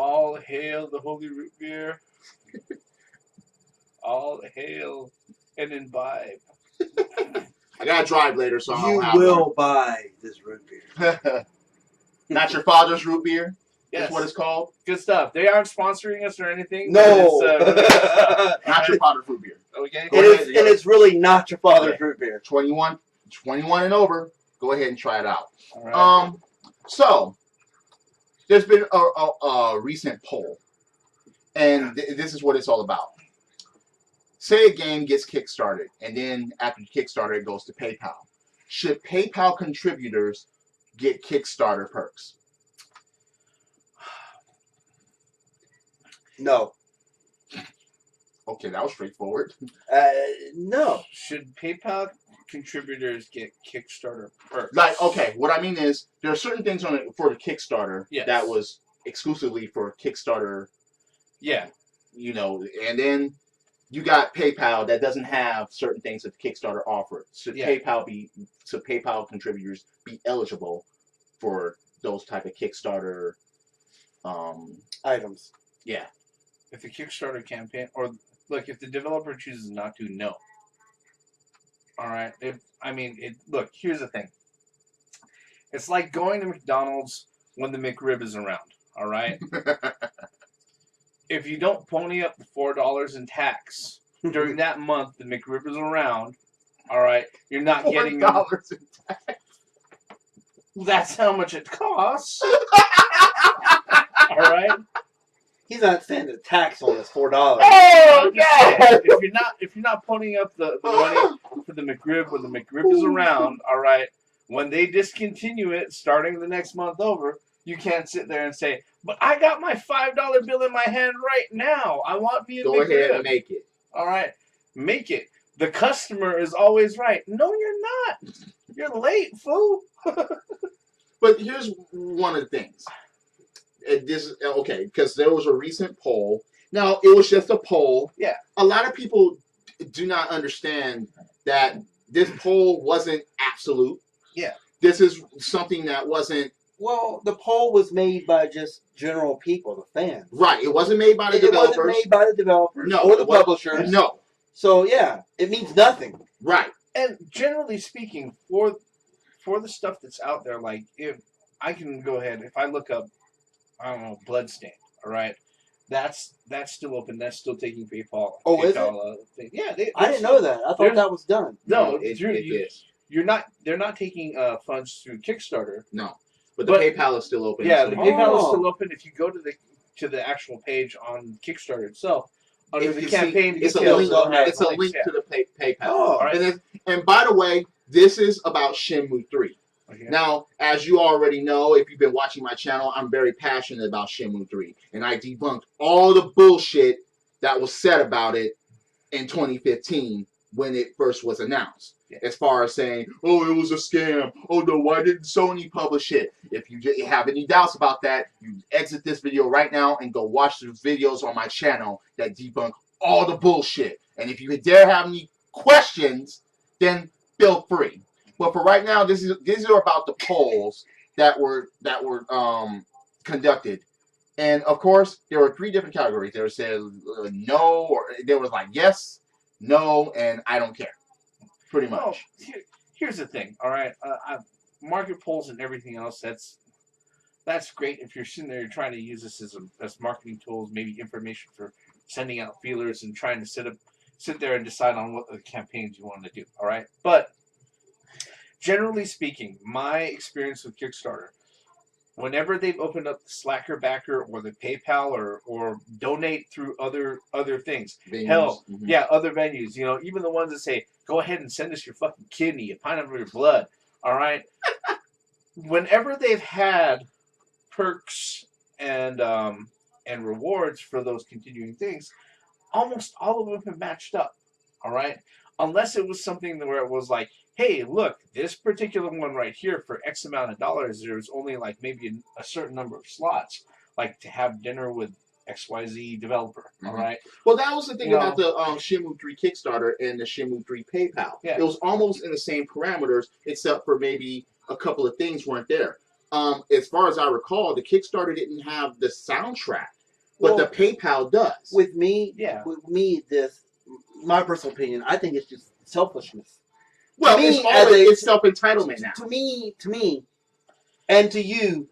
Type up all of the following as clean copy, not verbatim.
All hail the holy root beer. All hail and imbibe. I gotta drive later, so You I'll have will buy this root beer. one. Not your father's root beer. Yes. That's what it's called. Good stuff. They aren't sponsoring us or anything. No. But it's, really good stuff. Not your father's root beer. Okay. And it's really not your father's root beer. 21 and over. Go ahead and try it out. All right. So there's been a recent poll, and this is what it's all about. Say a game gets kickstarted, and then after Kickstarter, it goes to PayPal. Should PayPal contributors get Kickstarter perks? No. Okay, that was straightforward. No. Should PayPal contributors get Kickstarter perks? Like, okay, what I mean is there are certain things on it for the Kickstarter Yes. that was exclusively for Kickstarter. Yeah. You know, and then you got PayPal that doesn't have certain things that Kickstarter offered. Should PayPal contributors be eligible for those type of Kickstarter items? Yeah. If the Kickstarter campaign, or look, if the developer chooses not to, no. All right. Look, here's the thing. It's like going to McDonald's when the McRib is around. All right. If you don't pony up the $4 in tax during that month, the McRib is around. All right, you're not getting $4 in tax. That's how much it costs. All right. He's not saying the tax on this $4. Oh yeah. If you're not ponying up the money for the McRib when the McRib is around, all right, when they discontinue it starting the next month over, you can't sit there and say, "But I got my $5 bill in my hand right now. I want me a McRib." Go ahead and make it. All right, make it. The customer is always right. No, you're not. You're late, fool. But here's one of the things. Because there was a recent poll. Now, it was just a poll. Yeah. A lot of people do not understand that this poll wasn't absolute. Yeah. This is something that wasn't... Well, the poll was made by just general people, the fans. Right. It wasn't made by the developers. It wasn't made by the developers No, or the publishers. No. So, yeah, it means nothing. Right. And generally speaking, for the stuff that's out there, like, if I can go ahead, if I look up, I don't know, Bloodstained, all right? That's still open. That's still taking PayPal. Oh, PayPal, is it? Yeah. I didn't know that. I thought that was done. No, it is. They're not taking funds through Kickstarter. No. But the PayPal is still open. Yeah, the PayPal is still open. If you go to the actual page on Kickstarter itself, under the campaign, it's a link to the PayPal. Oh, all right. And by the way, this is about Shenmue 3. Okay. Now, as you already know, if you've been watching my channel, I'm very passionate about Shenmue 3. And I debunked all the bullshit that was said about it in 2015 when it first was announced. Yeah. As far as saying, oh, it was a scam. Oh, no, why didn't Sony publish it? If you have any doubts about that, you exit this video right now and go watch the videos on my channel that debunk all the bullshit. And if you dare have any questions, then feel free. But for right now, these are about the polls that were conducted, and of course there were 3 different categories. There said no, or there was like yes, no, and I don't care. Pretty much. Well, here's the thing. All right, market polls and everything else. That's great if you're sitting there, you're trying to use this as marketing tools, maybe information for sending out feelers and trying to sit there and decide on what the campaigns you want to do. All right, but generally speaking, my experience with Kickstarter, whenever they've opened up the Slacker backer or the PayPal or donate through other things, venues. Hell, yeah, other venues, you know, even the ones that say, go ahead and send us your fucking kidney, a pint of your blood, all right? Whenever they've had perks and rewards for those continuing things, almost all of them have matched up, all right? Unless it was something where it was like, hey, look, this particular one right here for X amount of dollars, there's only like maybe a certain number of slots, like to have dinner with XYZ developer, all right? Well, that was the thing about the Shenmue 3 Kickstarter and the Shenmue 3 PayPal. Yeah. It was almost in the same parameters, except for maybe a couple of things weren't there. as far as I recall, the Kickstarter didn't have the soundtrack, but Well, the PayPal does. With me, Yeah. this, my personal opinion, I think it's just selfishness. Well, me, it's always it's self-entitlement now. To me, and to you,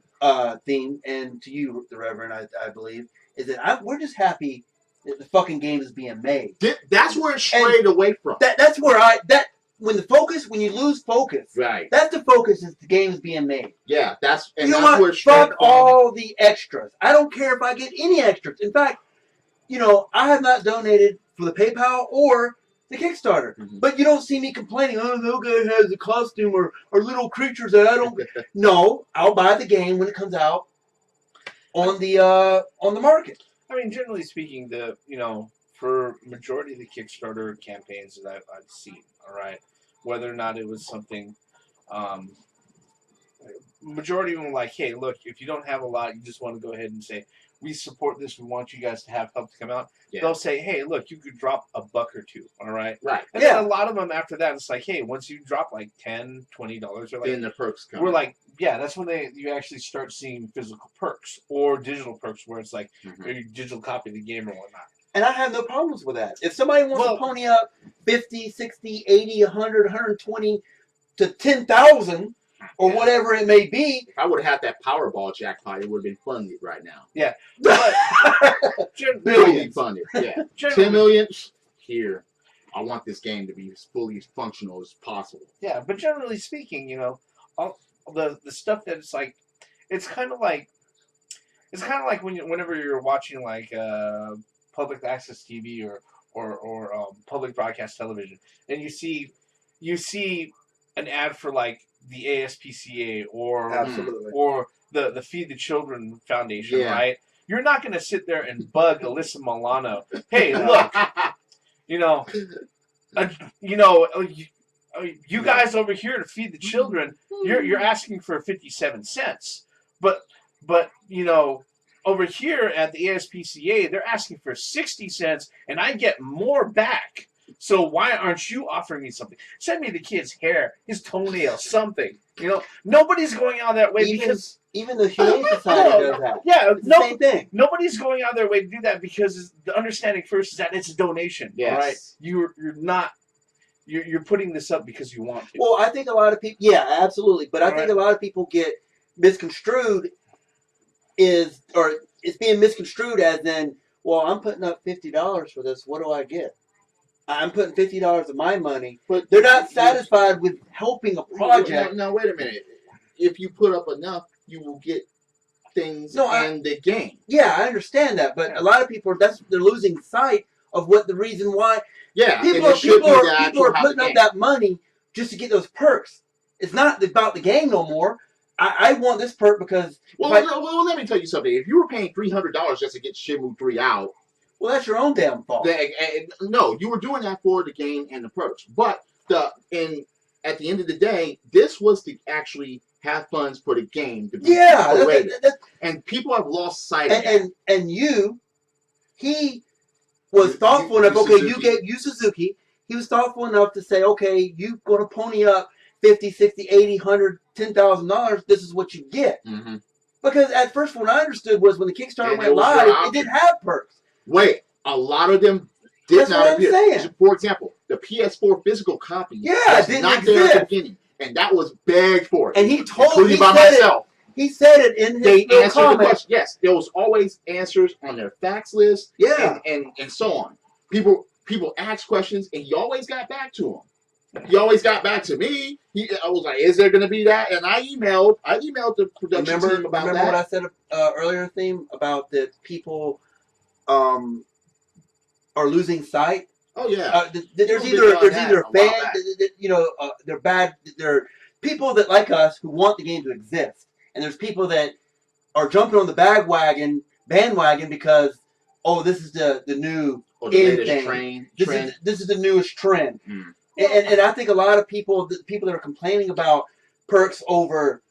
Theme, and to you, the Reverend, I believe, is that we're just happy that the fucking game is being made. That's where it strayed away from. That's where when you lose focus, Right. that's the focus is the game is being made. Yeah, that's You know that's what? where it strayed Fuck from. all the extras. I don't care if I get any extras. In fact, I have not donated for the PayPal or the Kickstarter. Mhm. But you don't see me complaining, oh, no guy has a costume or little creatures that I don't. No, I'll buy the game when it comes out on the market. I mean, generally speaking, for majority of the Kickstarter campaigns that I've seen, all right, whether or not it was something, majority of them were like, hey, look, if you don't have a lot, you just want to go ahead and say, we support this, we want you guys to have help to come out. Yeah. They'll say, hey, look, you could drop $1 or $2, all right? Right. And then a lot of them after that, it's like, hey, once you drop like $10, $20, or like, then the perks come. We're like, yeah, that's when you actually start seeing physical perks or digital perks where it's like a digital copy of the game or whatnot. And I have no problems with that. If somebody wants to pony up 50, 60, 80, 100, 120 to 10,000 or whatever it may be. If I would have had that Powerball jackpot, it would have been funded right now. Yeah. But billions funded. Yeah. 10 million here. I want this game to be as fully functional as possible. Yeah, but generally speaking, all the stuff that it's kind of like whenever you're watching like public access TV or public broadcast television, and you see an ad for like the ASPCA or the Feed the Children Foundation, right? You're not going to sit there and bug Alyssa Milano. Hey, look, you guys over here to feed the children, you're asking for 57 cents, but over here at the ASPCA, they're asking for 60 cents, and I get more back. So why aren't you offering me something? Send me the kid's hair, his toenails, something. Nobody's going out that way because even the Humane Society does that. Yeah, it's the same thing. Nobody's going out their way to do that because the understanding first is that it's a donation. Yes. All right, you're not. You're putting this up because you want to. Well, I think a lot of people. Yeah, absolutely. But I think a lot of people get misconstrued. It's being misconstrued as in, well, I'm putting up $50 for this. What do I get? I'm putting $50 of my money, but they're not satisfied with helping a project. No, wait a minute. If you put up enough, you will get things in the game. Yeah, I understand that, but a lot of people they're losing sight of what the reason why. Yeah, people are putting up that money just to get those perks. It's not about the game no more. I want this perk because. Well, let me tell you something. If you were paying $300 just to get Shenmue 3 out. Well, that's your own damn fault. No, you were doing that for the game and the perks. But at the end of the day, this was to actually have funds for the game. To be and people have lost sight of that. And he was thoughtful enough. Okay, you gave Suzuki. He was thoughtful enough to say, okay, you're going to pony up $50, $60, $80, $100, $10,000. This is what you get. Mm-hmm. Because at first, what I understood was when the Kickstarter went live, it didn't have perks. Wait, a lot of them did not appear. For example, the PS4 physical copy was not there at the beginning, and that was begged for. And he told me myself. He said it in his comments. Yes, there was always answers on their fax list. Yeah, and so on. People asked questions, and he always got back to them. He always got back to me. I was like, "Is there going to be that?" And I emailed the production team about that. Remember what I said earlier, Theme, about that people are losing sight. Oh yeah. There's either fans, they're bad. They're people that like us who want the game to exist, and there's people that are jumping on the bandwagon because this is the new thing. This is the newest trend. Mm. And I think a lot of people that are complaining about perks over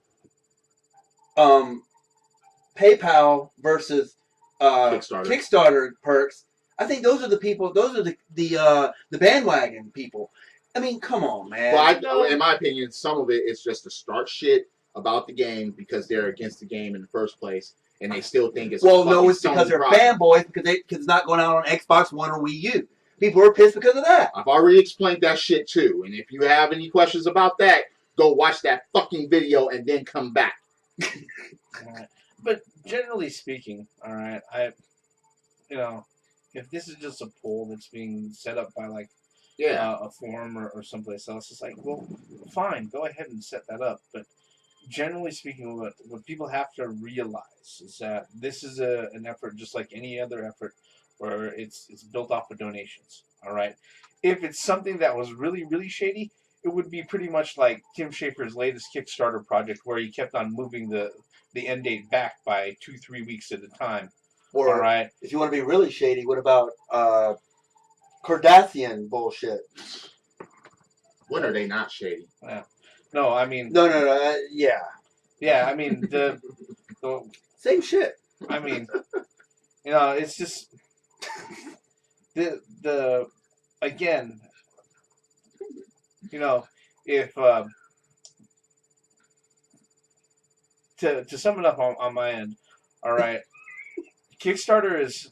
PayPal versus Kickstarter perks, I think those are the people. Those are the bandwagon people. I mean, come on, man. Well, in my opinion, some of it is just to start shit. about the game because they're against the game in the first place, and they still think it's no, it's Sony because they're product. fanboys because it's not going out on Xbox One or Wii U. People are pissed because of that. I've already explained that shit too, and if you have any questions about that, go watch that fucking video and then come back. But generally speaking, all right, if this is just a poll that's being set up by like a forum or someplace else, it's like, well, fine, go ahead and set that up. But generally speaking, what people have to realize is that this is an effort just like any other effort, where it's built off of donations. All right, if it's something that was really really shady, it would be pretty much like Tim Schafer's latest Kickstarter project, where he kept on moving the end date back by 2-3 weeks at a time. Or all right, if you want to be really shady, what about Cardassian bullshit? When are they not shady? Yeah. No, I mean No. Yeah. Yeah, I mean the Same shit. I mean, it's just the again, if to sum it up on my end, all right, Kickstarter is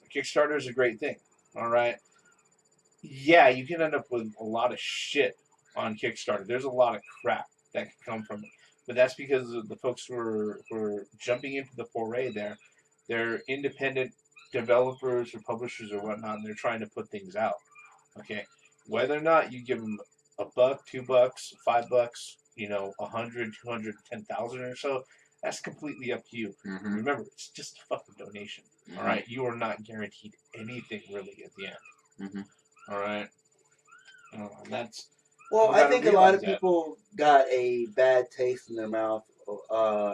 a great thing, all right. Yeah, you can end up with a lot of shit on Kickstarter. There's a lot of crap that can come from it, but that's because of the folks who are jumping into the foray there. They're independent developers or publishers or whatnot, and they're trying to put things out. Okay, whether or not you give them $1, $2, $5, 100, 200, 10,000 or so, that's completely up to you. Mm-hmm. Remember, it's just a fucking donation. Mm-hmm. All right, you are not guaranteed anything really at the end. Mm-hmm. All right, that's. Well, I think a lot of people got a bad taste in their mouth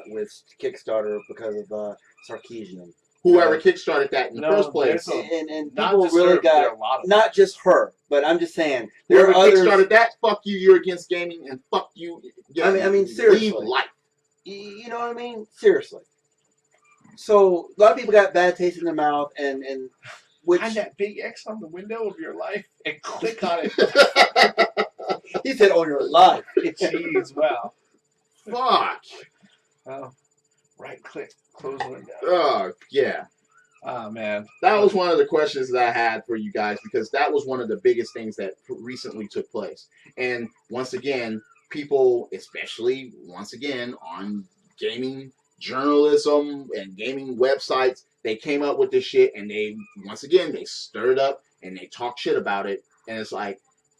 with Kickstarter because of Sarkeesian. Whoever kickstarted that in the first place. And people really got, not just her, but I'm just saying, there whoever are others. Kickstarted that, fuck you, you're against gaming, and fuck you. I mean, seriously. Leave life. You know what I mean? Seriously. So, a lot of people got bad taste in their mouth, and which... Find that big X on the window of your life and click on it. He said, on your life. Jeez, wow. Fuck. Oh, right click, close window. Oh, yeah. Oh, man. That was one of the questions that I had for you guys, because that was one of the biggest things that recently took place. And once again, people, especially once again on gaming journalism and gaming websites, they came up with this shit, and they stirred up and they talk shit about it. And it's like,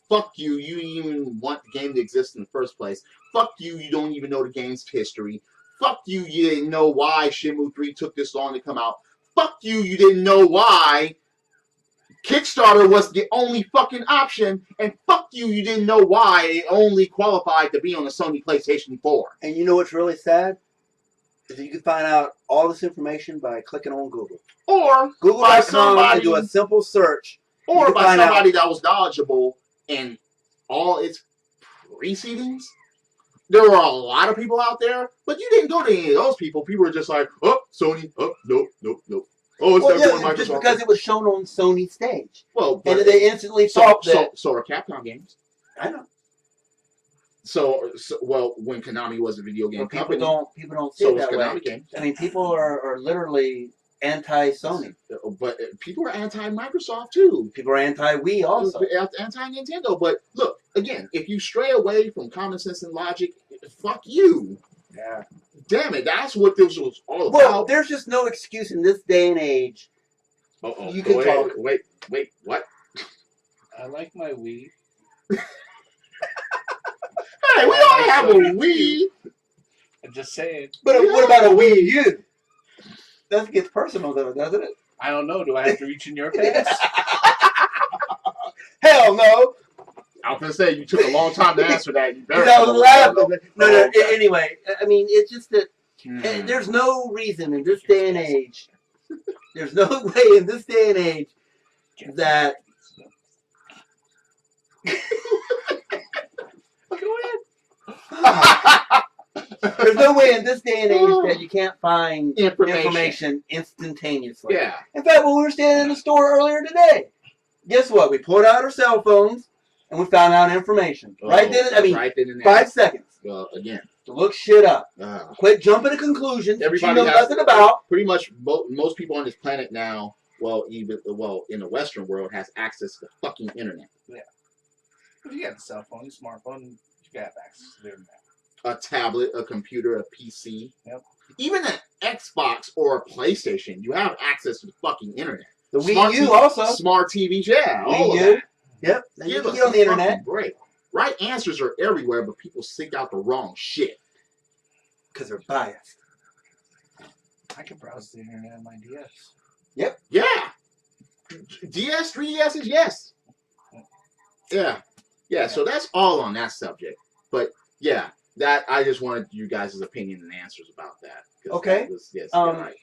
fuck you, you didn't even want the game to exist in the first place. Fuck you, you don't even know the game's history. Fuck you, you didn't know why Shenmue 3 took this long to come out. Fuck you, you didn't know why Kickstarter was the only fucking option. And fuck you, you didn't know why it only qualified to be on the Sony PlayStation 4. And you know what's really sad? Is that you can find out all this information by clicking on Google. Or Google.com and do a simple search. Or by somebody that was knowledgeable in all its precedings. There were a lot of people out there, but you didn't go to any of those people. People were just like, oh, Sony, oh, nope. Oh, it's going Microsoft. Just because it was shown on Sony's stage. Well, and they instantly thought that. So are Capcom games. I know. So when Konami was a video game company, people don't see it that way. Games. I mean, people are literally anti-Sony. But people are anti-Microsoft too. People are anti-Wii also. Anti-Nintendo. But look, again, if you stray away from common sense and logic, fuck you. Yeah. Damn it, that's what this was all about. Well, there's just no excuse in this day and age. You can talk. Wait, what? I like my Wii. Hey, we don't have a Wii. I'm just saying. But what about a Wii U? That gets personal, though, doesn't it? I don't know. Do I have to reach in your pants? Hell no. I was going to say, you took a long time to answer that. You better. I was laughing. No. Anyway, I mean, it's just that there's no reason in this day and age, there's no way in this day and age that... Go ahead. There's no way in this day and age that you can't find information instantaneously. Yeah. In fact, when we were standing in the store earlier today, guess what? We pulled out our cell phones and we found out information. Right then. I mean, 5 seconds. Well, again, to look shit up. Uh, Quit jumping to conclusions that you everybody know has nothing about. pretty much most people on this planet now. Well, even in the Western world, has access to the fucking internet. If you got a cell phone, a smartphone, you got access to the internet. A tablet, a computer, a PC. Yep. Even an Xbox or a PlayStation, you have access to the fucking internet. The Wii U also. Smart TVs, yeah. All Wii of U. that. Yep. Now you Give can us get on the a internet. fucking break. Right answers are everywhere, but people seek out the wrong shit. Because they're biased. I can browse the internet on my DS. Yep. Yeah. DS, 3DS is yes. Yeah. Yeah, so that's all on that subject. But yeah, that I just wanted you guys' opinion and answers about that. Okay. That was, yes, Um, right.